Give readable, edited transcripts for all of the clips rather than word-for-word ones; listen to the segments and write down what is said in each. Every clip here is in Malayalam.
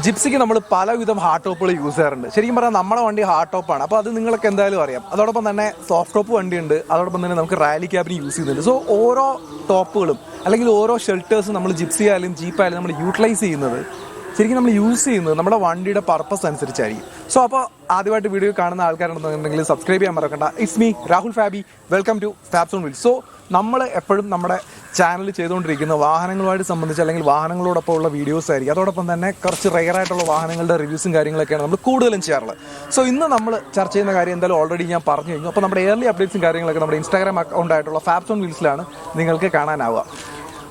ജിപ്സിക്ക് നമ്മൾ പലവിധം ഹാർഡ് ടോപ്പുകൾ യൂസ് ചെയ്യാറുണ്ട്. ശരിക്കും പറഞ്ഞാൽ നമ്മുടെ വണ്ടി ഹാർഡ് ടോപ്പാണ്. അപ്പോൾ അത് നിങ്ങൾക്ക് എന്തായാലും അറിയാം. അതോടൊപ്പം തന്നെ സോഫ്റ്റ് ടോപ്പ് വണ്ടിയുണ്ട്, അതോടൊപ്പം തന്നെ നമുക്ക് റാലി ക്യാബിന് യൂസ് ചെയ്യുന്നുണ്ട്. സോ ഓരോ ടോപ്പുകളും അല്ലെങ്കിൽ ഓരോ ഷെൽട്ടേഴ്സും നമ്മൾ ജിപ്സി ആയാലും ജീപ്പായാലും നമ്മൾ യൂട്ടിലൈസ് ചെയ്യുന്നത് ശരിക്കും നമ്മൾ യൂസ് ചെയ്യുന്നത് നമ്മുടെ വണ്ടിയുടെ പർപ്പസ് അനുസരിച്ചായിരിക്കും. സോ അപ്പോൾ ആദ്യമായിട്ട് വീഡിയോ കാണുന്ന ആൾക്കാരുണ്ടെന്നുണ്ടെങ്കിൽ സബ്സ്ക്രൈബ് ചെയ്യാൻ മറക്കണ്ട. It's me Rahul Fabi, welcome to Fabs on Wheels. So നമ്മൾ എപ്പോഴും നമ്മുടെ ചാനൽ ചെയ്തുകൊണ്ടിരിക്കുന്ന വാഹനങ്ങളുമായിട്ട് സംബന്ധിച്ച് അല്ലെങ്കിൽ വാഹനങ്ങളോടൊപ്പം ഉള്ള വീഡിയോസ് ആയിരിക്കും. അതോടൊപ്പം തന്നെ കുറച്ച് റെയറായിട്ടുള്ള വാഹനങ്ങളുടെ റിവ്യൂസും കാര്യങ്ങളൊക്കെയാണ് നമ്മൾ കൂടുതലും ചെയ്യാറുള്ളത്. സോ ഇന്ന് നമ്മൾ ചർച്ച ചെയ്യുന്ന കാര്യം എന്തായാലും ഓൾറെഡി ഞാൻ പറഞ്ഞു കഴിഞ്ഞു. അപ്പോൾ നമ്മുടെ ഏർലി അപ്ഡേറ്റ്സും കാര്യങ്ങളൊക്കെ നമ്മുടെ ഇൻസ്റ്റാഗ്രാം അക്കൗണ്ടായിട്ടുള്ള ഫാബ്സോൺവീൽസിലാണ് നിങ്ങൾക്ക് കാണാനാവുക.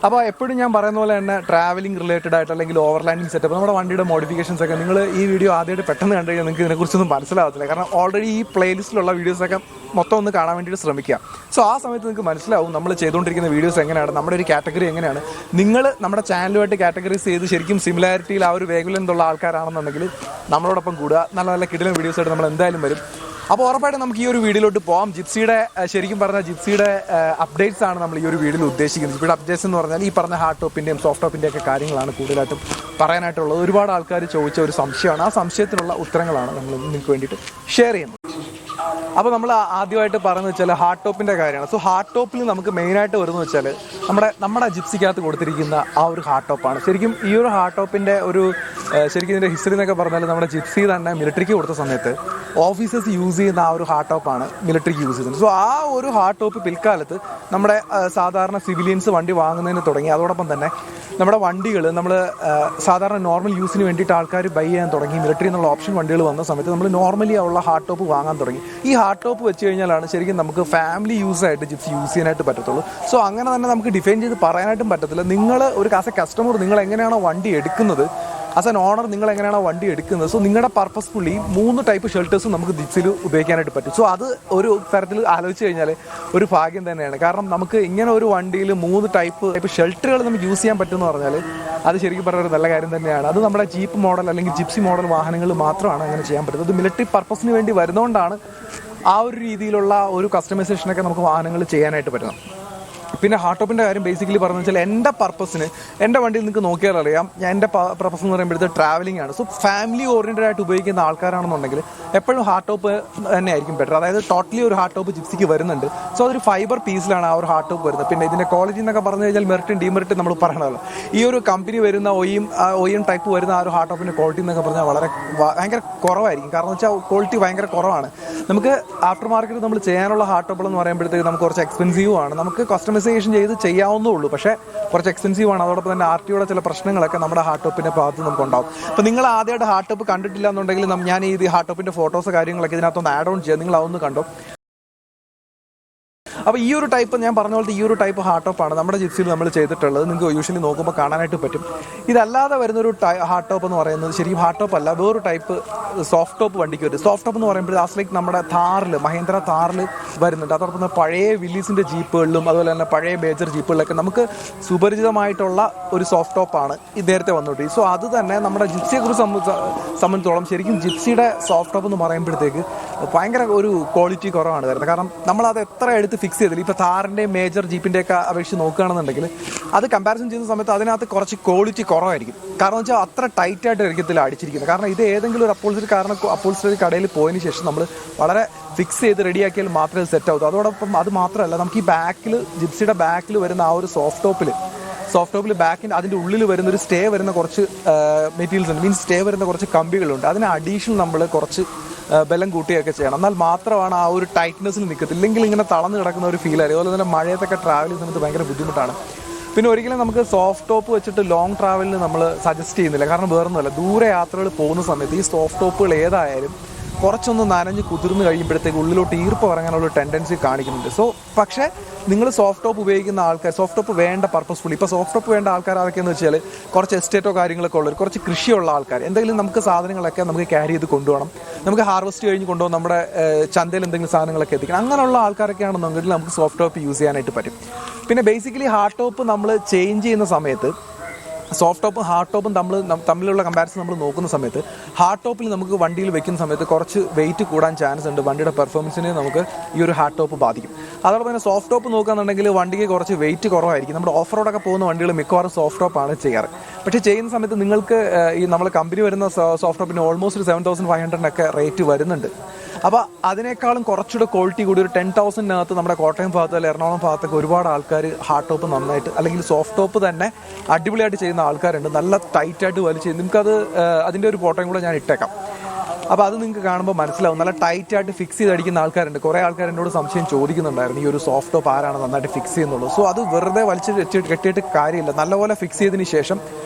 അപ്പോൾ എപ്പോഴും ഞാൻ പറയുന്ന പോലെ തന്നെ ട്രാവലിംഗ് റിലേറ്റഡ് ആയിട്ട് അല്ലെങ്കിൽ ഓവർലാൻഡിങ് സെറ്റപ്പ് നമ്മുടെ വണ്ടിയുടെ മോഡിഫിക്കേഷൻസ് ഒക്കെ നിങ്ങൾ ഈ വീഡിയോ ആദ്യമായിട്ട് പെട്ടെന്ന് കണ്ടു കഴിഞ്ഞാൽ നിങ്ങൾക്ക് ഇതിനെക്കുറിച്ചൊന്നും മനസ്സിലാവത്തില്ല. കാരണം ഓൾറെഡി ഈ പ്ലേലിസ്റ്റിലുള്ള വീഡിയോസൊക്കെ മൊത്തം ഒന്ന് കാണാൻ വേണ്ടിയിട്ട് ശ്രമിക്കുക. സോ ആ സമയത്ത് നിങ്ങൾക്ക് മനസ്സിലാവും നമ്മൾ ചെയ്തുകൊണ്ടിരിക്കുന്ന വീഡിയോസ് എങ്ങനെയാണ്, നമ്മുടെ ഒരു കാറ്റഗറി എങ്ങനെയാണ്. നിങ്ങൾ നമ്മുടെ ചാനലുമായിട്ട് കാറ്റഗറൈസ് ചെയ്ത് ശരിക്കും സിമിലാരിറ്റിയിൽ ആ ഒരു വേഗുലന്തുള്ള ആൾക്കാരാണെന്നുണ്ടെങ്കിൽ നമ്മളോടൊപ്പം കൂടുക. നല്ല നല്ല കിടിലൻ വീഡിയോസായിട്ട് നമ്മൾ എന്തായാലും വരും. അപ്പോൾ ഉറപ്പായിട്ടും നമുക്ക് ഈ ഒരു വീഡിയോയിലോട്ട് പോകാം. ജിപ്സിയുടെ ശരിക്കും പറഞ്ഞാൽ ജിപ്സിയുടെ അപ്ഡേറ്റ്സ് ആണ് നമ്മൾ ഈ ഒരു വീഡിയോയിൽ ഉദ്ദേശിക്കുന്നത്. ജിപ്സിയുടെ അപ്ഡേറ്റ്സ് എന്ന് പറഞ്ഞാൽ ഈ പറഞ്ഞ ഹാർഡ് ടോപ്പിൻ്റെയും സോഫ്റ്റ് ടോപ്പിൻ്റെ ഒക്കെ കാര്യങ്ങളാണ് കൂടുതലായിട്ടും പറയാനായിട്ടുള്ളത്. ഒരുപാട് ആൾക്കാർ ചോദിച്ച ഒരു സംശയമാണ്. ആ സംശയത്തിനുള്ള ഉത്തരങ്ങളാണ് നമ്മൾ നിങ്ങൾക്ക് വേണ്ടിയിട്ട് ഷെയർ ചെയ്യുന്നത്. അപ്പോൾ നമ്മൾ ആദ്യമായിട്ട് പറയുന്നത് വെച്ചാൽ ഹാർഡ് ടോപ്പിൻ്റെ കാര്യമാണ്. സോ ഹാർഡ് ടോപ്പിൽ നമുക്ക് മെയിനായിട്ട് വരുന്നത് വെച്ചാൽ നമ്മുടെ ജിപ്സിക്കകത്ത് കൊടുത്തിരിക്കുന്ന ആ ഒരു ഹാർഡ് ടോപ്പാണ്. ശരിക്കും ഈ ഒരു ഹാർഡ് ടോപ്പിൻ്റെ ശരിക്കും ഇതിൻ്റെ ഹിസ്റ്ററി എന്നൊക്കെ പറഞ്ഞാൽ നമ്മുടെ ജിപ്സി തന്നെ മിലിറ്ററിക്ക് കൊടുത്ത സമയത്ത് ഓഫീസേഴ്സ് യൂസ് ചെയ്യുന്ന ആ ഒരു ഹാർഡ് ടോപ്പാണ് മിലിറ്ററിക്ക് യൂസ് ചെയ്യുന്നത്. സോ ആ ഒരു ഹാർഡ് ടോപ്പ് പിൽക്കാലത്ത് നമ്മുടെ സാധാരണ സിവിലിയൻസ് വണ്ടി വാങ്ങുന്നതിന് തുടങ്ങി. അതോടൊപ്പം തന്നെ നമ്മുടെ വണ്ടികൾ നമ്മൾ സാധാരണ നോർമൽ യൂസിന് വേണ്ടിയിട്ട് ആൾക്കാർ ബൈ ചെയ്യാൻ തുടങ്ങി. മിലിറ്ററി എന്നുള്ള ഓപ്ഷൻ വണ്ടികൾ വന്ന സമയത്ത് നമ്മൾ നോർമലി ഉള്ള ഹാർഡ് ടോപ്പ് വാങ്ങാൻ തുടങ്ങി. ഈ ഹാർഡ് ടോപ്പ് വെച്ച് കഴിഞ്ഞാലാണ് ശരിക്കും നമുക്ക് ഫാമിലി യൂസായിട്ട് ജിപ്സി യൂസ് ചെയ്യാനായിട്ട് പറ്റത്തുള്ളൂ. സോ അങ്ങനെ തന്നെ നമുക്ക് ഡിഫൈൻ ചെയ്ത് പറയാനായിട്ടും പറ്റത്തില്ല. നിങ്ങൾ ഒരു ആസ് എ കസ്റ്റമർ നിങ്ങൾ എങ്ങനെയാണോ വണ്ടി എടുക്കുന്നത്, ആസ് എൻ ഓണർ നിങ്ങൾ എങ്ങനെയാണോ വണ്ടി എടുക്കുന്നത്, സോ നിങ്ങളുടെ പർപ്പസ്ഫുള്ളി 3 ടൈപ്പ് ഷെൽട്ടേഴ്സും നമുക്ക് ജിപ്സിൽ ഉപയോഗിക്കാനായിട്ട് പറ്റും. സോ അത് ഒരു തരത്തിൽ ആലോചിച്ച് കഴിഞ്ഞാൽ ഒരു ഭാഗ്യം തന്നെയാണ്. കാരണം നമുക്ക് ഇങ്ങനെ ഒരു വണ്ടിയിൽ 3 ടൈപ്പ് ഷെൽട്ടറുകൾ നമുക്ക് യൂസ് ചെയ്യാൻ പറ്റുമെന്ന് പറഞ്ഞാൽ അത് ശരിക്കും പറഞ്ഞ ഒരു നല്ല കാര്യം തന്നെയാണ്. അത് നമ്മുടെ ജീപ്പ് മോഡൽ അല്ലെങ്കിൽ ജിപ്സി മോഡൽ വാഹനങ്ങളിൽ മാത്രമാണ് അങ്ങനെ ചെയ്യാൻ പറ്റുന്നത്. അത് മിലിറ്ററി പർപ്പസിന് വേണ്ടി വരുന്നതുകൊണ്ടാണ് ആ ഒരു രീതിയിലുള്ള ഒരു കസ്റ്റമൈസേഷനൊക്കെ നമുക്ക് വാഹനങ്ങൾ ചെയ്യാനായിട്ട് പറ്റണം. പിന്നെ ഹാർഡ് ടോപ്പിൻ്റെ കാര്യം ബേസിക്കലി പറഞ്ഞു വെച്ചാൽ എൻ്റെ പർപ്പസിന് എൻ്റെ വണ്ടിയിൽ നിങ്ങൾക്ക് നോക്കിയാൽ അറിയാം. എൻ്റെ പർപ്പസ് എന്ന് പറയുമ്പോഴത്തെ ട്രാവലിംഗ് ആണ്. സോ ഫാമിലി ഓറിയൻറ്റഡ് ആയിട്ട് ഉപയോഗിക്കുന്ന ആൾക്കാരാണെന്നുണ്ടെങ്കിൽ എപ്പോഴും ഹാർഡ് ടോപ്പ് തന്നെ ആയിരിക്കും ബെറ്റർ. അതായത് ടോട്ടലി ഒരു ഹാർഡ് ടോപ്പ് ജിപ്സിക്ക് വരുന്നുണ്ട്. സോ അതൊരു ഫൈബർ പീസിലാണ് ആ ഒരു ഹാർഡ് ടോപ്പ് വരുന്നത്. പിന്നെ ഇതിൻ്റെ ക്വാളിറ്റി എന്നൊക്കെ പറഞ്ഞു കഴിഞ്ഞാൽ മെറിറ്റും ഡിമെറിറ്റും നമ്മൾ പറയണമല്ലോ. ഈ ഒരു കമ്പനി വരുന്ന ഒയും ടൈപ്പ് വരുന്ന ആ ഒരു ഹാർഡ് ടോപ്പിൻ്റെ ക്വാളിറ്റി എന്നൊക്കെ പറഞ്ഞാൽ ഭയങ്കര കുറവായിരിക്കും. കാരണം എന്ന് വെച്ചാൽ ക്വാളിറ്റി ഭയങ്കര കുറവാണ്. നമുക്ക് ആഫ്റ്റർ മാർക്കറ്റ് നമ്മൾ ചെയ്യാനുള്ള ഹാർഡ് ടോപ്പുകൾ എന്ന് പറയുമ്പോഴത്തേക്ക് നമുക്ക് കുറച്ച് എക്സ്പെൻസീവും ആണ്. നമുക്ക് കസ്റ്റമൈസേഷൻ ചെയ്ത് ചെയ്യാവുന്നേ ഉള്ളൂ, പക്ഷേ കുറച്ച് എക്സ്പെൻസീവ് ആണ്. അതോടൊപ്പം തന്നെ RTOയുടെ ചില പ്രശ്നങ്ങളൊക്കെ നമ്മുടെ ഹാർഡ് ടോപ്പിൻ്റെ ഭാഗത്ത് നമുക്ക് ഉണ്ടാവും. അപ്പോൾ നിങ്ങൾ ആദ്യമായിട്ട് ഹാർഡ് ടോപ്പ് കണ്ടിട്ടില്ല എന്നുണ്ടെങ്കിൽ ഞാൻ ഈ ഹാർഡ് ടോപ്പിൻ്റെ ഫോട്ടോസ് കാര്യങ്ങളൊക്കെ ഇതിനകത്തൊന്ന് ആഡ് ഓൺ ചെയ്യാം. നിങ്ങൾ അതൊന്ന് കണ്ടോ. അപ്പോൾ ഈ ഒരു ടൈപ്പ് ഞാൻ പറഞ്ഞ പോലത്തെ ഈ ഒരു ടൈപ്പ് ഹാർഡ് ടോപ്പാണ് നമ്മുടെ ജിപ്സിയിൽ നമ്മൾ ചെയ്തിട്ടുള്ളത്. നിങ്ങൾക്ക് യൂഷ്വലി നോക്കുമ്പോൾ കാണാനായിട്ട് പറ്റും. ഇതല്ലാതെ വരുന്നൊരു ഹാർഡ് ടോപ്പ് എന്ന് പറയുന്നത് ശരിക്കും ഹാർഡ് ടോപ്പ് അല്ല, വേറൊരു ടൈപ്പ് സോഫ്റ്റ് ടോപ്പ് വണ്ടിക്ക് വരും. സോഫ്റ്റ് ടോപ്പ് എന്ന് പറയുമ്പോൾ ആസ് ലൈക്ക് നമ്മുടെ മഹീന്ദ്ര താറിൽ വരുന്നുണ്ട്. അതോടൊപ്പം തന്നെ പഴയ വില്ലീസിൻ്റെ ജീപ്പുകളിലും അതുപോലെ തന്നെ പഴയ മേജർ ജീപ്പുകളിലൊക്കെ നമുക്ക് സുപരിചിതമായിട്ടുള്ള ഒരു സോഫ്റ്റ് ടോപ്പാണ് ഇത് നേരത്തെ വന്നിട്ട്. സോ അത് തന്നെ നമ്മുടെ ജിപ്സിയെക്കുറിച്ച് സംബന്ധിച്ചോളം ശരിക്കും ജിപ്സിയുടെ സോഫ്റ്റ് ടോപ്പ് എന്ന് പറയുമ്പോഴത്തേക്ക് ഭയങ്കര ഒരു ക്വാളിറ്റി കുറവാണ് വരുന്നത്. കാരണം നമ്മളത് എത്ര എടുത്ത് ഫിക്സ് ചെയ്തില്ല. ഇപ്പോൾ താറിൻ്റെയും മേജർ ജീപ്പിൻ്റെയൊക്കെ അപേക്ഷിച്ച് നോക്കുകയാണെന്നുണ്ടെങ്കിൽ അത് കമ്പാരിസൺ ചെയ്യുന്ന സമയത്ത് അതിനകത്ത് കുറച്ച് ക്വാളിറ്റി കുറവായിരിക്കും. കാരണം വെച്ചാൽ അത്ര ടൈറ്റായിട്ട് ആയിരിക്കത്തില്ല അടിച്ചിരിക്കുന്നത്. കാരണം ഇത് ഏതെങ്കിലും ഒരു അപ്പോൾസ്റ്ററി കടയിൽ പോയതിന് ശേഷം നമ്മൾ വളരെ ഫിക്സ് ചെയ്ത് റെഡിയാക്കിയാൽ മാത്രമേ സെറ്റ് ആവൂ. അതോടൊപ്പം അത് മാത്രമല്ല, നമുക്ക് ഈ ജിപ്സിയുടെ ബാക്കിൽ വരുന്ന ആ ഒരു സോഫ്റ്റ് ടോപ്പിൽ ബാക്കിൻ്റെ അതിൻ്റെ ഉള്ളിൽ വരുന്നൊരു സ്റ്റേ വരുന്ന കുറച്ച് മെറ്റീരിയൽസ് ഉണ്ട്. മീൻസ് സ്റ്റേ വരുന്ന കുറച്ച് കമ്പികളുണ്ട്. അതിന് അഡീഷണൽ നമ്മൾ കുറച്ച് ബലം കൂട്ടുകയൊക്കെ ചെയ്യണം. എന്നാൽ മാത്രമാണ് ആ ഒരു ടൈറ്റ്നെസ്സിൽ നിൽക്കത്തില്ല. ഇല്ലെങ്കിൽ ഇങ്ങനെ തളർന്ന് കിടക്കുന്ന ഒരു ഫീൽ ആയിരിക്കും. അതുപോലെ തന്നെ മഴയത്തൊക്കെ ട്രാവൽ ചെയ്യുന്ന സമയത്ത് ഭയങ്കര ബുദ്ധിമുട്ടാണ്. പിന്നെ ഒരിക്കലും നമുക്ക് സോഫ്റ്റ് ടോപ്പ് വെച്ചിട്ട് ലോങ് ട്രാവലിന് നമ്മൾ സജസ്റ്റ് ചെയ്യുന്നില്ല. കാരണം വേറൊന്നുമല്ല, ദൂരെ യാത്രകൾ പോകുന്ന സമയത്ത് ഈ സോഫ്റ്റ് ടോപ്പുകൾ ഏതായാലും കുറച്ചൊന്ന് നനഞ്ഞ് കുതിർന്ന് കഴിയുമ്പോഴത്തേക്ക് ഉള്ളിലോട്ട് ഈർപ്പം ഇറങ്ങാനുള്ള ടെൻഡൻസി കാണിക്കുന്നുണ്ട്. സോ പക്ഷേ നിങ്ങൾ സോഫ്റ്റ് ടോപ്പ് ഉപയോഗിക്കുന്ന ആൾക്കാർ, സോഫ്റ്റ് ടോപ്പ് വേണ്ട പർപ്പസ്ഫുള്ളി, ഇപ്പോൾ സോഫ്റ്റ് ടോപ്പ് വേണ്ട ആൾക്കാർ ആരൊക്കെയെന്ന് വെച്ചാൽ കുറച്ച് എസ്റ്റേറ്റോ കാര്യങ്ങളൊക്കെ ഉള്ളവർ, കുറച്ച് കൃഷിയുള്ള ആൾക്കാർ, എന്തെങ്കിലും നമുക്ക് സാധനങ്ങളൊക്കെ നമുക്ക് ക്യാരി ചെയ്ത് കൊണ്ടുപോകണം, നമുക്ക് ഹാർവസ്റ്റ് കഴിഞ്ഞ് കൊണ്ടുപോകാൻ നമ്മുടെ ചന്തയിൽ എന്തെങ്കിലും സാധനങ്ങളൊക്കെ എത്തിക്കണം, അങ്ങനെയുള്ള ആൾക്കാരൊക്കെ ആണെന്നുണ്ടെങ്കിൽ നമുക്ക് സോഫ്റ്റ് ടോപ്പ് യൂസ് ചെയ്യാനായിട്ട് പറ്റും. പിന്നെ ബേസിക്കലി ഹാർഡ് ടോപ്പ് നമ്മൾ ചേഞ്ച് ചെയ്യുന്ന സമയത്ത് സോഫ്റ്റ് ടോപ്പും ഹാർഡ് ടോപ്പും തമ്മിലുള്ള കമ്പാരിസൺ നമ്മൾ നോക്കുന്ന സമയത്ത് ഹാർഡ് ടോപ്പിൽ നമുക്ക് വണ്ടിയിൽ വെക്കുന്ന സമയത്ത് കുറച്ച് വെയിറ്റ് കൂടാൻ ചാൻസ് ഉണ്ട്. വണ്ടിയുടെ പെർഫോമൻസിനെ നമുക്ക് ഈ ഒരു ഹാർഡ് ടോപ്പ് ബാധിക്കും. അതോടൊപ്പം തന്നെ സോഫ്റ്റ് ടോപ്പ് നോക്കുകയാണെന്നുണ്ടെങ്കിൽ വണ്ടിക്ക് കുറച്ച് വെയിറ്റ് കുറവായിരിക്കും. നമ്മുടെ ഓഫ് റോഡൊക്കെ പോകുന്ന വണ്ടികൾ മിക്കവാറും സോഫ്റ്റ് ടോപ്പാണ് ചെയ്യാറ്. പക്ഷേ ചെയ്യുന്ന സമയത്ത് നിങ്ങൾക്ക് ഈ നമ്മൾ കമ്പനി വരുന്ന സോഫ്റ്റ് ടോപ്പിന് ഓൾമോസ്റ്റ് ഒരു 7,500 റേറ്റ് വരുന്നുണ്ട്. അപ്പോൾ അതിനേക്കാളും കുറച്ചുകൂടെ ക്വാളിറ്റി കൂടി ഒരു 10,000-നകത്ത് നമ്മുടെ കോട്ടയം ഭാഗത്ത് അല്ലെങ്കിൽ എറണാകുളം ഭാഗത്തൊക്കെ ഒരുപാട് ആൾക്കാർ ഹാർഡ് ടോപ്പ് നന്നായിട്ട് അല്ലെങ്കിൽ സോഫ്റ്റ് ടോപ്പ് തന്നെ അടിപൊളിയായിട്ട് ചെയ്യുന്ന ആൾക്കാരുണ്ട്. നല്ല ടൈറ്റായിട്ട് വലിച്ച് നിങ്ങൾക്കത് അതിൻ്റെ ഒരു ഫോട്ടോയും കൂടെ ഞാൻ ഇട്ടേക്കാം. അപ്പോൾ അത് നിങ്ങൾക്ക് കാണുമ്പോൾ മനസ്സിലാവും. നല്ല ടൈറ്റായിട്ട് ഫിക്സ് ചെയ്തടിക്കുന്ന ആൾക്കാരുണ്ട്. കുറേ ആൾക്കാർ എന്നോട് സംശയം ചോദിക്കുന്നുണ്ടായിരുന്നു ഈ ഒരു സോഫ്റ്റ് ടോപ്പ് ആരാണ് നന്നായിട്ട് ഫിക്സ് ചെയ്യുന്നുള്ളൂ. സോ അത് വെറുതെ വലിച്ച് കെട്ടിയിട്ട് കാര്യമില്ല. നല്ലപോലെ ഫിക്സ് ചെയ്തതിന് ശേഷം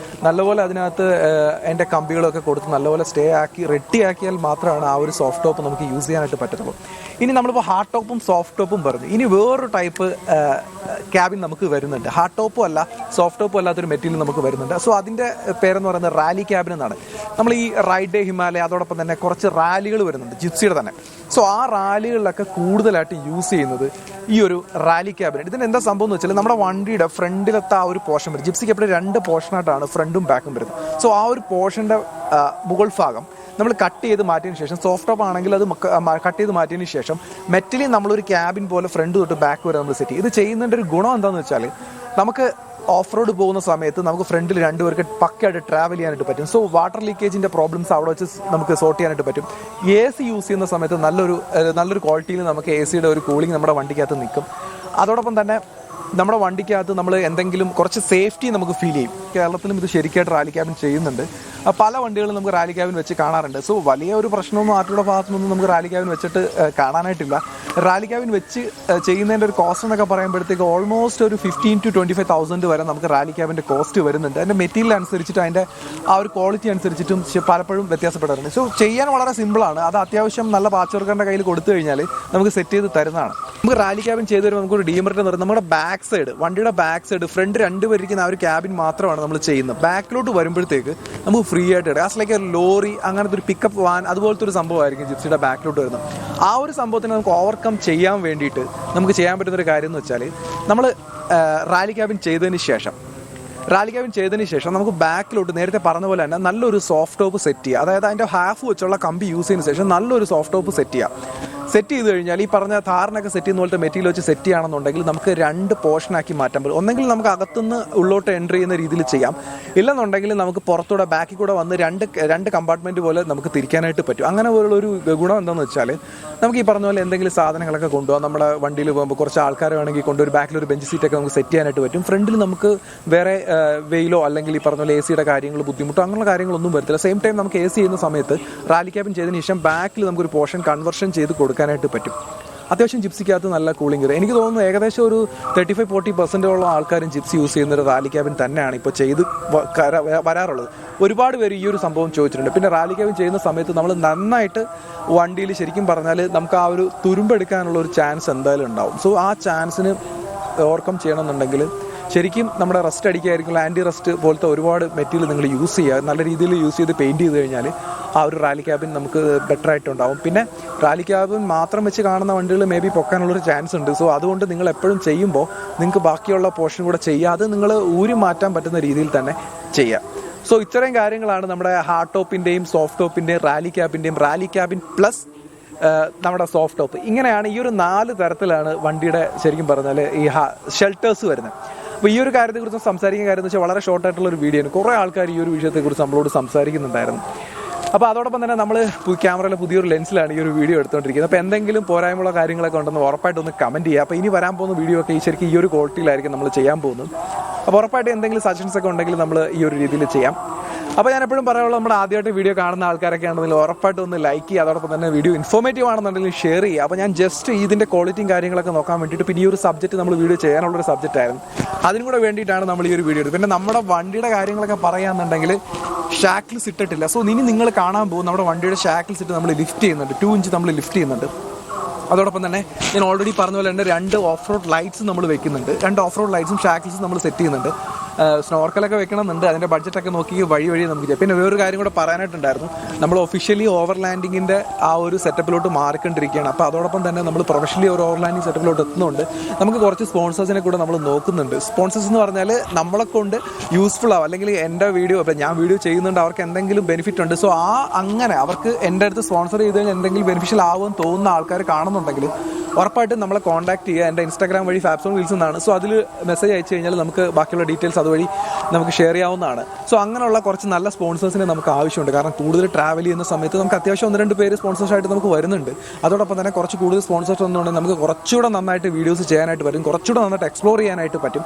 നല്ലപോലെ അതിനകത്ത് അതിൻ്റെ കമ്പികളൊക്കെ കൊടുത്ത് നല്ലപോലെ സ്റ്റേ ആക്കി റെഡിയാക്കിയാൽ മാത്രമാണ് ആ ഒരു സോഫ്റ്റ് ടോപ്പ് നമുക്ക് യൂസ് ചെയ്യാനായിട്ട് പറ്റത്തുള്ളൂ. ഇനി നമ്മളിപ്പോൾ ഹാർഡ് ടോപ്പും സോഫ്റ്റ് ടോപ്പും പറഞ്ഞു. ഇനി വേറൊരു ടൈപ്പ് ക്യാബിൻ നമുക്ക് വരുന്നുണ്ട്. ഹാർഡ് ടോപ്പും അല്ല സോഫ്റ്റ് ടോപ്പും അല്ലാത്തൊരു മെറ്റീരിയൽ നമുക്ക് വരുന്നുണ്ട്. സോ അതിൻ്റെ പേരെന്ന് പറയുന്നത് റാലി ക്യാബിൻ എന്നാണ്. നമ്മൾ ഈ റൈഡ് ഡേ ഹിമാലയ അതോടൊപ്പം തന്നെ കുറച്ച് റാലികൾ വരുന്നുണ്ട് ജിപ്സിയുടെ തന്നെ. സോ ആ റാലികളിലൊക്കെ കൂടുതലായിട്ട് യൂസ് ചെയ്യുന്നത് ഈ ഒരു റാലി ക്യാബിൻ. ഇതിന് എന്താ സംഭവം എന്ന് വെച്ചാൽ നമ്മുടെ വണ്ടിയുടെ ഫ്രണ്ടിലത്തെ ആ ഒരു പോർഷൻ വരും. ജിപ്സിക്ക് എപ്പോഴും 2 പോർഷനായിട്ടാണ് ഫ്രണ്ടും ബാക്കും വരുന്നത്. സോ ആ ഒരു പോർഷൻ്റെ മുകൾ ഭാഗം നമ്മൾ കട്ട് ചെയ്ത് മാറ്റിയതിന് ശേഷം സോഫ്റ്റ് ടോപ്പ് ആണെങ്കിൽ അത് കട്ട് ചെയ്ത് മാറ്റിയതിന് ശേഷം മെറ്റലി നമ്മളൊരു ക്യാബിൻ പോലെ ഫ്രണ്ട് തൊട്ട് ബാക്ക് വരെ നമ്മൾ സെറ്റ് ചെയ്യും. ഇത് ചെയ്യുന്നതിൻ്റെ ഒരു ഗുണം എന്താണെന്ന് വെച്ചാൽ നമുക്ക് ഓഫ് റോഡ് പോകുന്ന സമയത്ത് നമുക്ക് ഫ്രണ്ടിൽ 2 പേർക്ക് പക്കയായിട്ട് ട്രാവൽ ചെയ്യാനായിട്ട് പറ്റും. സോ വാട്ടർ ലീക്കേജിൻ്റെ പ്രോബ്ലംസ് അവിടെ വെച്ച് നമുക്ക് സോർട്ട് ചെയ്യാനായിട്ട് പറ്റും. AC യൂസ് ചെയ്യുന്ന സമയത്ത് നല്ലൊരു ക്വാളിറ്റിയിൽ നമുക്ക് AC ഒരു കൂളിംഗ് നമ്മുടെ വണ്ടിക്കകത്ത് നിൽക്കും. അതോടൊപ്പം തന്നെ നമ്മുടെ വണ്ടിക്കകത്ത് നമ്മൾ എന്തെങ്കിലും കുറച്ച് സേഫ്റ്റി നമുക്ക് ഫീൽ ചെയ്യും. കേരളത്തിലും ഇത് ശരിക്കായിട്ട് റാലി ക്യാബിൻ ചെയ്യുന്നുണ്ട്. പല വണ്ടികളും നമുക്ക് റാലി ക്യാബിൻ വെച്ച് കാണാറുണ്ട്. സോ വലിയ ഒരു പ്രശ്നമൊന്നും ആരുടെ ഭാഗത്തുനിന്നും നമുക്ക് റാലി ക്യാബിൻ വെച്ചിട്ട് കാണാനായിട്ടില്ല. റാലി ക്യാബിൻ വെച്ച് ചെയ്യുന്നതിൻ്റെ ഒരു കോസ്റ്റ് എന്നൊക്കെ പറയുമ്പോഴത്തേക്ക് ഓൾമോസ്റ്റ് ഒരു 15,000 to 25,000 വരെ നമുക്ക് റാലി ക്യാബിൻ്റെ കോസ്റ്റ് വരുന്നുണ്ട്. അതിൻ്റെ മെറ്റീരിയൽ അനുസരിച്ചിട്ട് അതിൻ്റെ ആ ഒരു ക്വാളിറ്റി അനുസരിച്ചിട്ടും പലപ്പോഴും വ്യത്യാസപ്പെടാറുണ്ട്. സോ ചെയ്യാൻ വളരെ സിമ്പിളാണ്. അത് അത്യാവശ്യം നല്ല പാച്ച് വർക്കറിൻ്റെ കയ്യിൽ കൊടുത്തു കഴിഞ്ഞാൽ നമുക്ക് സെറ്റ് ചെയ്ത് തരുന്നതാണ്. നമുക്ക് റാലി ക്യാബിൻ ചെയ്ത് വരുമ്പോൾ നമുക്കൊരു ഡീമറിറ്റ് എന്ന് പറയുന്നത് നമ്മുടെ ബാക്ക് സൈഡ് വണ്ടിയുടെ ബാക്ക് സൈഡ് ഫ്രണ്ട് 2 പേരിരിക്കുന്ന ആ ഒരു ക്യാബിൻ മാത്രമാണ് നമ്മൾ ചെയ്യുന്നത്. ബാക്കിലോട്ട് വരുമ്പോഴത്തേക്ക് നമുക്ക് ഫ്രീ ആയിട്ട് ഇടാം. ആസ് ലൈക്ക് ലോറി അങ്ങനത്തെ ഒരു പിക്കപ്പ് വാൻ അതുപോലത്തെ ഒരു സംഭവമായിരിക്കും ജിപ്സിയുടെ ബാക്കിലോട്ട് വരുന്നത്. ആ ഒരു സംഭവത്തിന് നമുക്ക് ഓവർകം ചെയ്യാൻ വേണ്ടിയിട്ട് നമുക്ക് ചെയ്യാൻ പറ്റുന്നൊരു കാര്യം എന്ന് വെച്ചാൽ നമ്മൾ റാലി ക്യാബിൻ ചെയ്തതിന് ശേഷം നമുക്ക് ബാക്കിലോട്ട് നേരത്തെ പറഞ്ഞ പോലെ തന്നെ നല്ലൊരു സോഫ്റ്റ് ടോപ്പ് സെറ്റ് ചെയ്യുക. അതായത് അതിൻ്റെ ഹാഫ് വെച്ചുള്ള കമ്പി യൂസ് ചെയ്തതിന് ശേഷം നല്ലൊരു സോഫ്റ്റ് ടോപ്പ് സെറ്റ് ചെയ്യുക. സെറ്റ് ചെയ്ത് കഴിഞ്ഞാൽ ഈ പറഞ്ഞ താറിനൊക്കെ സെറ്റ് ചെയ്യുന്ന പോലത്തെ മെറ്റീരിയൽ വെച്ച് സെറ്റ് ചെയ്യുകയാണെന്നുണ്ടെങ്കിൽ നമുക്ക് 2 പോർഷനാക്കി മാറ്റാൻ പറ്റും. ഒന്നെങ്കിൽ നമുക്ക് അകത്തുനിന്ന് ഉള്ളോട്ട് എൻട്രി ചെയ്യുന്ന രീതിയിൽ ചെയ്യാം. ഇല്ലെന്നുണ്ടെങ്കിൽ നമുക്ക് പുറത്തൂടെ ബാക്കിൽ കൂടെ വന്ന് രണ്ട് കമ്പാർട്ട്മെൻറ്റ് പോലെ നമുക്ക് തിരിക്കാനായിട്ട് പറ്റും. അങ്ങനെ പോലുള്ളൊരു ഗുണം എന്താണെന്ന് വെച്ചാൽ നമുക്ക് ഈ പറഞ്ഞ പോലെ എന്തെങ്കിലും സാധനങ്ങളൊക്കെ കൊണ്ടുപോകാം. നമ്മുടെ വണ്ടിയിൽ പോകുമ്പോൾ കുറച്ച് ആൾക്കാർ വേണമെങ്കിൽ കൊണ്ടുവരും. ബാക്കിലൊരു ബെഞ്ച് സീറ്റൊക്കെ നമുക്ക് സെറ്റ് ചെയ്യാനായിട്ട് പറ്റും. ഫ്രണ്ടിൽ നമുക്ക് വേറെ വെയിലോ അല്ലെങ്കിൽ ഈ പറഞ്ഞ പോലെ AC കാര്യങ്ങൾ ബുദ്ധിമുട്ടോ അങ്ങനെയുള്ള കാര്യങ്ങളൊന്നും വരത്തില്ല. സെയിം ടൈം നമുക്ക് AC ചെയ്യുന്ന സമയത്ത് റാലി ക്യാബിൻ ചെയ്തതിന് ശേഷം ബാക്കിൽ നമുക്കൊരു പോർഷൻ കൺവേർഷൻ ചെയ്ത് കൊടുക്കാനായിട്ട് പറ്റും. അത്യാവശ്യം ജിപ്സിക്കകത്ത് നല്ല കൂളിംഗ് വരും. എനിക്ക് തോന്നുന്നു ഏകദേശം ഒരു 35-40% ആൾക്കാരും ജിപ്സി യൂസ് ചെയ്യുന്ന ഒരു റാലി ക്യാബിൻ തന്നെയാണ് ഇപ്പോൾ ചെയ്ത് വരാറുള്ളത്. ഒരുപാട് പേര് ഈ ഒരു സംഭവം ചോദിച്ചിട്ടുണ്ട്. പിന്നെ റാലി ക്യാബിൻ ചെയ്യുന്ന സമയത്ത് നമ്മൾ നന്നായിട്ട് വണ്ടിയിൽ ശരിക്കും പറഞ്ഞാൽ നമുക്ക് ആ ഒരു തുരുമ്പെടുക്കാനുള്ള ഒരു ചാൻസ് എന്തായാലും ഉണ്ടാവും. സോ ആ ചാൻസിന് ഓവർകം ചെയ്യണമെന്നുണ്ടെങ്കിൽ ശരിക്കും നമ്മുടെ റസ്റ്റ് അടിക്കായിരിക്കും ആൻറ്റി റസ്റ്റ് പോലത്തെ ഒരുപാട് മെറ്റീരിയൽ നിങ്ങൾ യൂസ് ചെയ്യുക. നല്ല രീതിയിൽ യൂസ് ചെയ്ത് പെയിൻറ്റ് ചെയ്ത് കഴിഞ്ഞാൽ ആ ഒരു റാലി ക്യാബിൻ നമുക്ക് ബെറ്റർ ആയിട്ടുണ്ടാവും. പിന്നെ റാലി ക്യാബിൻ മാത്രം വെച്ച് കാണുന്ന വണ്ടികൾ മേ ബി പൊക്കാനുള്ളൊരു ചാൻസ് ഉണ്ട്. സോ അതുകൊണ്ട് നിങ്ങൾ എപ്പോഴും ചെയ്യുമ്പോൾ നിങ്ങൾക്ക് ബാക്കിയുള്ള പോർഷൻ കൂടെ ചെയ്യാതെ നിങ്ങൾ ഊരി മാറ്റാൻ പറ്റുന്ന രീതിയിൽ തന്നെ ചെയ്യാം. സോ ഇത്രയും കാര്യങ്ങളാണ് നമ്മുടെ ഹാർഡ് ടോപ്പിൻ്റെയും സോഫ്റ്റ് ടോപ്പിൻ്റെയും റാലി ക്യാബിൻ പ്ലസ് നമ്മുടെ സോഫ്റ്റ് ടോപ്പ്. ഇങ്ങനെയാണ് ഈ ഒരു 4 തരത്തിലാണ് വണ്ടിയുടെ ശരിക്കും പറഞ്ഞാൽ ഈ ഷെൽട്ടേഴ്സ് വരുന്നത്. അപ്പോൾ ഈ ഒരു കാര്യത്തെക്കുറിച്ച് സംസാരിക്കുന്ന കാര്യം എന്ന് വെച്ചാൽ വളരെ ഷോർട്ടായിട്ടുള്ള ഒരു വീഡിയോ ആണ്. കുറേ ആൾക്കാർ ഈ ഒരു വിഷയത്തെക്കുറിച്ച് നമ്മളോട് സംസാരിക്കുന്നുണ്ടായിരുന്നു. അപ്പോൾ അതോടൊപ്പം തന്നെ നമ്മൾ ക്യാമറയിലെ പുതിയൊരു ലെൻസിലാണ് ഈ ഒരു വീഡിയോ എടുത്തുകൊണ്ടിരിക്കുന്നത്. അപ്പോൾ എന്തെങ്കിലും പോരായ്മയുള്ള കാര്യങ്ങളൊക്കെ ഉണ്ടെന്ന് ഉറപ്പായിട്ടൊന്ന് കമൻറ്റ് ചെയ്യുക. അപ്പോൾ ഇനി വരാൻ പോകുന്ന വീഡിയോ ഒക്കെ ശരിക്കും ഈ ഒരു ക്വാളിറ്റിയിലായിരിക്കും നമ്മൾ ചെയ്യാൻ പോകുന്നത്. അപ്പോൾ ഉറപ്പായിട്ട് എന്തെങ്കിലും സജഷൻസ് ഒക്കെ ഉണ്ടെങ്കിൽ നമ്മൾ ഈ ഒരു രീതിയിൽ ചെയ്യാം. അപ്പോൾ ഞാൻ എപ്പോഴും പറയാനുള്ളത് നമ്മുടെ ആദ്യമായിട്ട് വീഡിയോ കാണുന്ന ആൾക്കാരൊക്കെ ആണെന്നുണ്ടെങ്കിൽ ഉറപ്പായിട്ടും ഒന്ന് ലൈക്ക് ചെയ്യുക. അതോടൊപ്പം തന്നെ വീഡിയോ ഇൻഫോർമേറ്റീവ് ആണെന്നുണ്ടെങ്കിൽ ഷെയർ ചെയ്യുക. അപ്പോൾ ഞാൻ ജസ്റ്റ് ഇതിൻ്റെ ക്വാളിറ്റിയും കാര്യങ്ങളൊക്കെ നോക്കാൻ വേണ്ടിയിട്ട് പിന്നെ ഈ ഒരു സബ്ജക്റ്റ് നമ്മൾ വീഡിയോ ചെയ്യാനുള്ളൊരു സബ്ജക്റ്റ് ആയിരുന്നു. അതിനും കൂടെ വേണ്ടിയിട്ടാണ് നമ്മൾ ഈ ഒരു വീഡിയോ എടുത്തത്. പിന്നെ നമ്മുടെ വണ്ടിയുടെ കാര്യങ്ങളൊക്കെ പറയുകയാണെന്നുണ്ടെങ്കിൽ ഷാക്കിൾസ് ഇട്ടിട്ടില്ല. സോ ഇനി നിങ്ങൾ കാണാൻ പോകും നമ്മുടെ വണ്ടിയുടെ ഷാക്കിൾസ് ഇട്ട് നമ്മൾ ലിഫ്റ്റ് ചെയ്യുന്നുണ്ട്. 2 ഇഞ്ച് നമ്മൾ ലിഫ്റ്റ് ചെയ്യുന്നുണ്ട്. അതോടൊപ്പം തന്നെ ഞാൻ ഓൾറെഡി പറഞ്ഞ പോലെ തന്നെ 2 ഓഫ് റോഡ് ലൈറ്റ്സ് നമ്മൾ വെക്കുന്നുണ്ട്. 2 ഓഫ് റോഡ് ലൈറ്റ്സും ഷാക്കിൾസും നമ്മൾ സെറ്റ് ചെയ്യുന്നുണ്ട്. സ്നോർക്കലൊക്കെ വെക്കണമെന്നുണ്ട്. അതിൻ്റെ ബഡ്ജറ്റൊക്കെ നോക്കി വഴി നമുക്ക് ചെയ്യാം. പിന്നെ വേറൊരു കാര്യം കൂടെ പറയാനായിട്ടുണ്ടായിരുന്നു. നമ്മൾ ഒഫീഷ്യലി ഓവർലാൻഡിങ്ങിൻ്റെ ആ ഒരു സെറ്റപ്പിലോട്ട് മാറിക്കൊണ്ടിരിക്കുകയാണ്. അപ്പോൾ അതോടൊപ്പം തന്നെ നമ്മൾ പ്രൊഫഷണലി ഒരു ഓവർലാൻഡിങ് സെറ്റപ്പിലോട്ട് എത്തുന്നുണ്ട്. നമുക്ക് കുറച്ച് സ്പോൺസേഴ്സിനെ കൂടെ നമ്മൾ നോക്കുന്നുണ്ട്. സ്പോൺസേഴ്സ് എന്ന് പറഞ്ഞാൽ നമ്മളെ കൊണ്ട് യൂസ്ഫുൾ ആവും, അല്ലെങ്കിൽ എൻ്റെ വീഡിയോ ഇപ്പോൾ ഞാൻ വീഡിയോ ചെയ്യുന്നുണ്ട്, അവർക്ക് എന്തെങ്കിലും ബെനിഫിറ്റ് ഉണ്ട്. സോ അങ്ങനെ അവർക്ക് എൻ്റെ അടുത്ത് സ്പോൺസർ ചെയ്ത് കഴിഞ്ഞാൽ എന്തെങ്കിലും ബെനിഫിഷ്യൽ ആവുമെന്ന് തോന്നുന്ന ആൾക്കാർ കാണുന്നുണ്ടെങ്കിൽ ഉറപ്പായിട്ടും നമ്മളെ കോൺടാക്ട് ചെയ്യുക. എൻ്റെ ഇൻസ്റ്റാഗ്രാം വഴി ഫാബ്സോൺവീൽസ് എന്നാണ്. സോ അതിൽ മെസ്സേജ് അയച്ചു കഴിഞ്ഞാൽ നമുക്ക് ബാക്കിയുള്ള ഡീറ്റെയിൽസ് അതുവഴി നമുക്ക് ഷെയർ ചെയ്യാവുന്നതാണ്. സോ അങ്ങനെയുള്ള കുറച്ച് നല്ല സ്പോൺസേഴ്സിനെ നമുക്ക് ആവശ്യമുണ്ട്. കാരണം കൂടുതൽ ട്രാവൽ ചെയ്യുന്ന സമയത്ത് നമുക്ക് അത്യാവശ്യം 1-2 പേര് സ്പോൺസേഴ്സായിട്ട് നമുക്ക് വരുന്നുണ്ട്. അതോടൊപ്പം തന്നെ കുറച്ച് കൂടുതൽ സ്പോൺസേഴ്സ് വന്നുകൊണ്ട് നമുക്ക് കുറച്ചുകൂടെ നന്നായിട്ട് വീഡിയോസ് ചെയ്യാനായിട്ട് പറ്റും, കുറച്ചുകൂടെ നന്നായിട്ട് എക്സ്പ്ലോർ ചെയ്യാനായിട്ട് പറ്റും.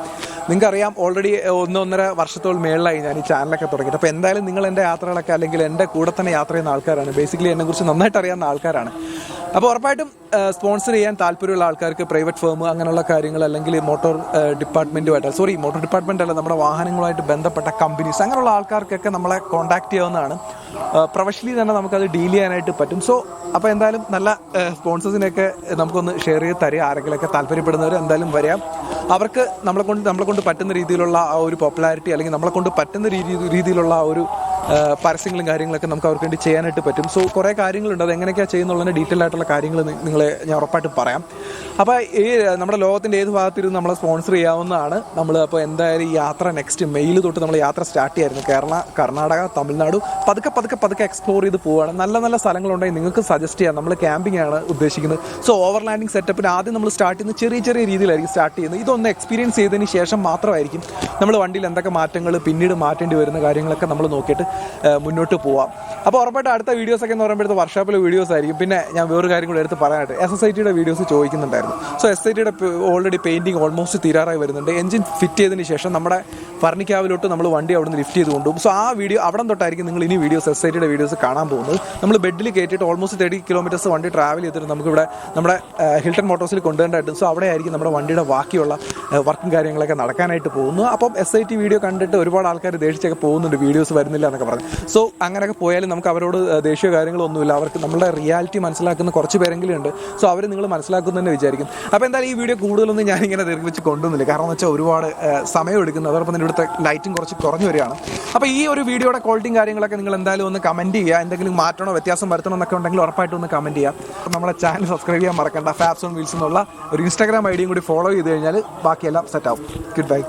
നിങ്ങൾക്കറിയാം, ഓൾറെഡി 1-1.5 വർഷത്തോളം മേളിലായി ഞാൻ ഈ ചാനലൊക്കെ തുടങ്ങിയിട്ട്. അപ്പോൾ എന്തായാലും നിങ്ങൾ എൻ്റെ യാത്രകളൊക്കെ അല്ലെങ്കിൽ എൻ്റെ കൂടെ തന്നെ യാത്ര ചെയ്യുന്ന ആൾക്കാരാണ്, ബേസിക്കലി എന്നെക്കുറിച്ച് നന്നായിട്ട് അറിയാവുന്ന ആൾക്കാരാണ്. അപ്പോൾ ഉറപ്പായിട്ടും സ്പോൺസർ ചെയ്യാൻ താല്പര്യമുള്ള ആൾക്കാർക്ക് പ്രൈവറ്റ് ഫേം അങ്ങനെയുള്ള കാര്യങ്ങൾ, അല്ലെങ്കിൽ മോട്ടോർ ഡിപ്പാർട്ട്മെൻ്റ് അല്ല, നമ്മുടെ വാഹനങ്ങളുമായിട്ട് ബന്ധപ്പെട്ട കമ്പനീസ്, അങ്ങനെയുള്ള ആൾക്കാർക്കൊക്കെ നമ്മളെ കോൺടാക്ട് ചെയ്യാവുന്നതാണ്. പ്രൊഫഷണലി തന്നെ നമുക്കത് ഡീൽ ചെയ്യാനായിട്ട് പറ്റും. സോ അപ്പോൾ എന്തായാലും നല്ല സ്പോൺസേഴ്സിനെയൊക്കെ നമുക്കൊന്ന് ഷെയർ ചെയ്ത് തരിക. ആരെങ്കിലുമൊക്കെ താല്പര്യപ്പെടുന്നവർ എന്തായാലും വരാം. അവർക്ക് നമ്മളെ കൊണ്ട് പറ്റുന്ന രീതിയിലുള്ള ആ ഒരു പോപ്പുലാരിറ്റി, അല്ലെങ്കിൽ നമ്മളെ കൊണ്ട് പറ്റുന്ന രീതിയിലുള്ള ആ ഒരു പരസ്യങ്ങളും കാര്യങ്ങളൊക്കെ നമുക്ക് അവർക്ക് വേണ്ടി ചെയ്യാനായിട്ട് പറ്റും. സോ കുറേ കാര്യങ്ങളുണ്ട്, അത് എങ്ങനെയൊക്കെയാണ് ചെയ്യുന്നുള്ളതിന് ഡീറ്റെയിൽ ആയിട്ടുള്ള കാര്യങ്ങൾ നിങ്ങളെ ഞാൻ ഉറപ്പായിട്ടും പറയാം. അപ്പോൾ ഈ നമ്മുടെ ലോകത്തിൻ്റെ ഏത് ഭാഗത്തിരുന്ന് നമ്മളെ സ്പോൺസർ ചെയ്യാവുന്നതാണ്. അപ്പോൾ എന്തായാലും ഈ യാത്ര നെക്സ്റ്റ് മെയിൽ തൊട്ട് നമ്മൾ യാത്ര സ്റ്റാർട്ട് ചെയ്യായിരുന്നു. കർണാടക, തമിഴ്നാട് പതുക്കെ എക്സ്പ്ലോർ ചെയ്ത് പോവുകയാണ്. നല്ല നല്ല സ്ഥലങ്ങളുണ്ടെങ്കിൽ നിങ്ങൾക്ക് സജസ്റ്റ് ചെയ്യാം. നമ്മൾ ക്യാമ്പിംഗ് ആണ് ഉദ്ദേശിക്കുന്നത്. സോ ഓവർലാൻഡിങ് സെറ്റപ്പിന് ആദ്യം നമ്മൾ സ്റ്റാർട്ട് ചെയ്യുന്നത് ചെറിയ രീതിയിലായിരിക്കും സ്റ്റാർട്ട് ചെയ്യുന്നത്. ഇതൊന്ന് എക്സ്പീരിയൻസ് ചെയ്തതിന് ശേഷം മാത്രമായിരിക്കും നമ്മൾ വണ്ടിയിൽ എന്തൊക്കെ മാറ്റങ്ങൾ പിന്നീട് മാറ്റേണ്ടി വരുന്ന കാര്യങ്ങളൊക്കെ നമ്മൾ നോക്കിയിട്ട് മുന്നോട്ട് പോവാം. അപ്പോൾ ഉറപ്പായിട്ട് അടുത്ത വീഡിയോസൊക്കെ എന്ന് പറയുമ്പോഴത്തെ വർക്ക്ഷോപ്പിലെ വീഡിയോസ് ആയിരിക്കും. പിന്നെ ഞാൻ വേറൊരു കാര്യം കൂടെ എടുത്ത് പറയാനായിട്ട്, SSITയുടെ വീഡിയോസ് ചോദിക്കുന്നുണ്ടായിരുന്നു. സോ SSITയുടെ ഓൾറെഡി പെയിൻറ്റിങ് ഓൾമോസ്റ്റ് തീരാറായി വരുന്നുണ്ട്. എഞ്ചിൻ ഫിറ്റ് ചെയ്തതിന് ശേഷം നമ്മുടെ ഫർണിക്കാവിലോട്ട് നമ്മൾ വണ്ടി അവിടെ നിന്ന് ലിഫ്റ്റ് ചെയ്ത് കൊണ്ടുപോകും. സോ ആ വീഡിയോ അവിടെ തൊട്ടായിരിക്കും നിങ്ങൾ ഇനി SSITയുടെ വീഡിയോസ് കാണാൻ പോകുന്നത്. നമ്മൾ ബെഡിൽ കയറ്റിയിട്ട് ഓൾമോസ്റ്റ് 30 കിലോമീറ്റേഴ്സ് വണ്ടി ട്രാവൽ ചെയ്തിട്ട് നമുക്കിവിടെ നമ്മുടെ ഹിൽട്ടൺ മോട്ടോഴ്സിൽ കൊണ്ടുവരേണ്ടതായിട്ട്. സോ അവിടെ ആയിരിക്കും നമ്മുടെ വണ്ടിയുടെ ബാക്കിയുള്ള വർക്കും കാര്യങ്ങളൊക്കെ നടക്കാനായിട്ട് പോകുന്നു. അപ്പം SIT വീഡിയോ കണ്ടിട്ട് ഒരുപാട് ആൾക്കാർ ദേഷിച്ചൊക്കെ പോകുന്നുണ്ട്, വീഡിയോസ് വരുന്നില്ല എന്നൊക്കെ പറഞ്ഞു. സോ അങ്ങനെയൊക്കെ പോയാലും നമുക്ക് അവരോട് ദേഷ്യ കാര്യങ്ങളൊന്നുമില്ല. അവർക്ക് നമ്മുടെ റിയാലിറ്റി മനസ്സിലാക്കുന്ന കുറച്ച് പേരെങ്കിലും ഉണ്ട്. സോ അവർ നിങ്ങൾ മനസ്സിലാക്കുന്നതെന്ന് വിചാരിക്കും. അപ്പോൾ എന്തായാലും ഈ വീഡിയോ കൂടുതലൊന്നും ഞാനിങ്ങനെ ദീർഘിച്ച് കൊണ്ടുവന്നില്ല. കാരണം എന്ന് വെച്ചാൽ ഒരുപാട് സമയം എടുക്കുന്നു. അതോടൊപ്പം തന്നെ ഇവിടുത്തെ ലൈറ്റും കുറച്ച് കുറഞ്ഞു വരികയാണ്. അപ്പോൾ ഈ ഒരു വീഡിയോയുടെ ക്വാളിറ്റിയും കാര്യങ്ങളൊക്കെ നിങ്ങൾ എന്തായാലും ഒന്ന് കമൻറ്റ് ചെയ്യുക. എന്തെങ്കിലും മാറ്റണോ വ്യത്യാസം വരുത്തണോ എന്നൊക്കെ ഉണ്ടെങ്കിൽ ഉറപ്പായിട്ടും ഒന്ന് കമൻറ്റ് ചെയ്യുക. നമ്മുടെ ചാനൽ സബ്സ്ക്രൈബ് ചെയ്യാൻ മറക്കണ്ട. ഫാബ്സോൺവീൽസ് എന്നുള്ള ഒരു ഇൻസ്റ്റാഗ്രാം ഐഡിയും കൂടി ഫോളോ ചെയ്ത് കഴിഞ്ഞാൽ ബാക്കിയെല്ലാം സെറ്റ് ആവും. Good bye.